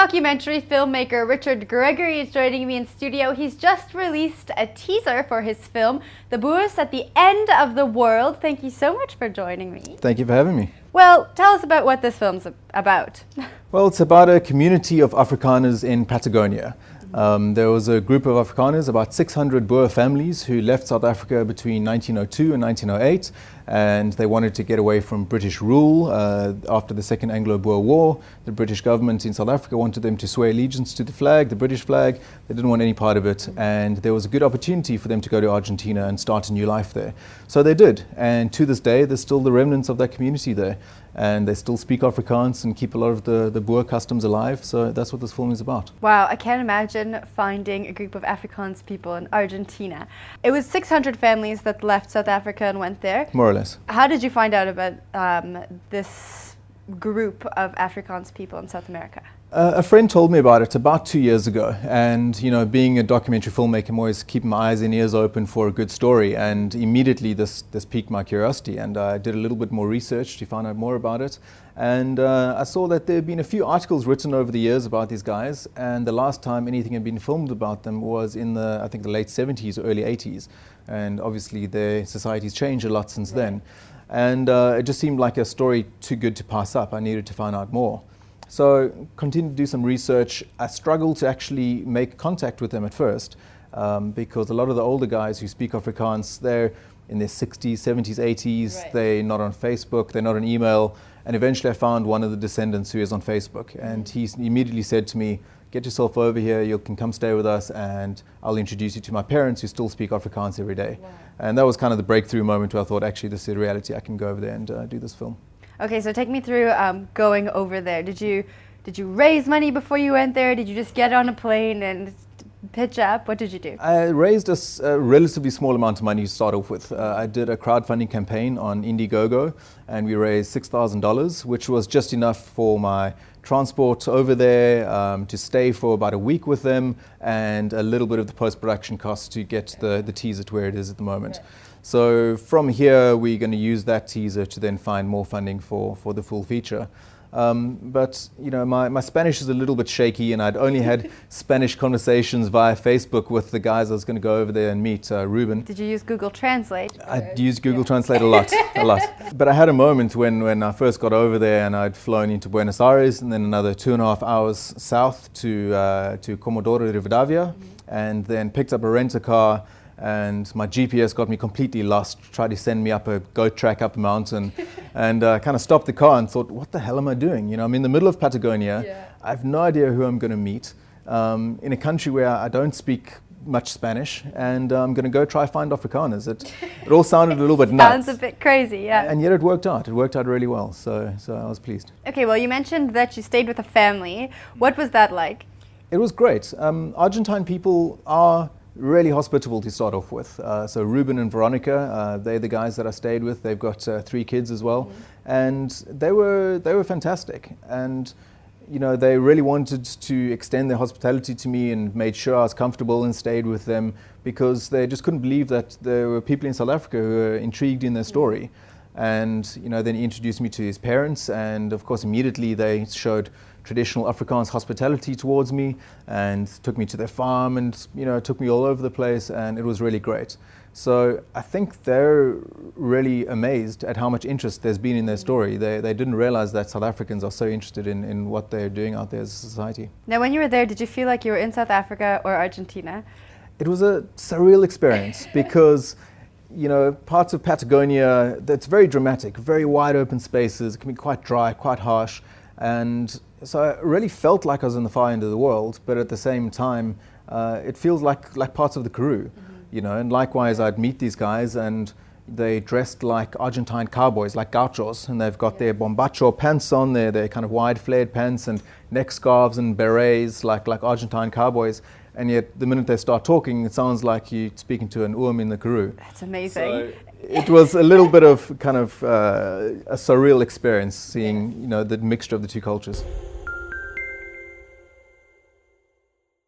documentary filmmaker Richard Gregory is joining me in studio. He's just released a teaser for his film, The Boers at the End of the World. Thank you so much for joining me. Thank you for having me. Well, tell us about what this film's about. Well, it's about a community of Afrikaners in Patagonia. There was a group of Afrikaners, about 600 Boer families, who left South Africa between 1902 and 1908, and they wanted to get away from British rule. After the Second Anglo-Boer War, the British government in South Africa wanted them to swear allegiance to the flag, the British flag. They didn't want any part of it, and there was a good opportunity for them to go to Argentina and start a new life there. So they did, and to this day, there's still the remnants of that community there. And they still speak Afrikaans and keep a lot of the Boer customs alive. So that's what this film is about. Wow, I can't imagine finding a group of Afrikaans people in Argentina. It was 600 families that left South Africa and went there. More or less. How did you find out about this group of Afrikaans people in South America? A friend told me about it about 2 years ago, and being a documentary filmmaker, I'm always keeping my eyes and ears open for a good story, and immediately this piqued my curiosity, and I did a little bit more research to find out more about it, and I saw that there had been a few articles written over the years about these guys, and the last time anything had been filmed about them was in I think the late 70s or early 80s, and obviously their society's changed a lot since then, and it just seemed like a story too good to pass up. I needed to find out more. So continued to do some research. I struggled to actually make contact with them at first because a lot of the older guys who speak Afrikaans, they're in their 60s, 70s, 80s. Right. They're not on Facebook, they're not on email. And eventually I found one of the descendants who is on Facebook. And he immediately said to me, get yourself over here, you can come stay with us and I'll introduce you to my parents who still speak Afrikaans every day. Wow. And that was kind of the breakthrough moment where I thought, actually, this is a reality. I can go over there and do this film. Okay, so take me through going over there. Did you raise money before you went there? Did you just get on a plane and pitch up? What did you do? I raised a relatively small amount of money to start off with. I did a crowdfunding campaign on Indiegogo, and we raised $6,000, which was just enough for my transport over there, to stay for about a week with them, and a little bit of the post-production costs to get the teaser to where it is at the moment. Right. So from here, we're going to use that teaser to then find more funding for the full feature. But my Spanish is a little bit shaky, and I'd only had Spanish conversations via Facebook with the guys I was going to go over there and meet, Ruben. Did you use Google Translate? I used Google Translate a lot. But I had a moment when I first got over there, and I'd flown into Buenos Aires and then another 2.5 hours south to Comodoro Rivadavia, and then picked up a rent-a-car. And my GPS got me completely lost, tried to send me up a goat track up a mountain, and kind of stopped the car and thought, what the hell am I doing? I'm in the middle of Patagonia. Yeah. I have no idea who I'm going to meet in a country where I don't speak much Spanish, and I'm going to go try find Afrikaners. It all sounded a little bit nuts. Sounds a bit crazy, yeah. And yet it worked out. It worked out really well, so I was pleased. Okay, well, you mentioned that you stayed with a family. What was that like? It was great. Argentine people are really hospitable to start off with. So Ruben and Veronica, they're the guys that I stayed with. They've got 3 kids as well, and they were fantastic. And they really wanted to extend their hospitality to me and made sure I was comfortable and stayed with them because they just couldn't believe that there were people in South Africa who were intrigued in their story. And then he introduced me to his parents, and of course immediately they showed traditional Afrikaans hospitality towards me and took me to their farm and took me all over the place, and it was really great. So I think they're really amazed at how much interest there's been in their story. They didn't realize that South Africans are so interested in what they're doing out there as a society. Now, when you were there, did you feel like you were in South Africa or Argentina? It was a surreal experience because parts of Patagonia, that's very dramatic, very wide open spaces. It can be quite dry, quite harsh. And so I really felt like I was in the far end of the world, but at the same time, it feels like parts of the Karoo, and likewise I'd meet these guys and they dressed like Argentine cowboys, like gauchos, and they've got their bombacho pants on, their kind of wide flared pants and neck scarves and berets like Argentine cowboys. And yet the minute they start talking, it sounds like you're speaking to an in the Karoo. That's amazing. So it was a little bit of kind of a surreal experience seeing, the mixture of the two cultures.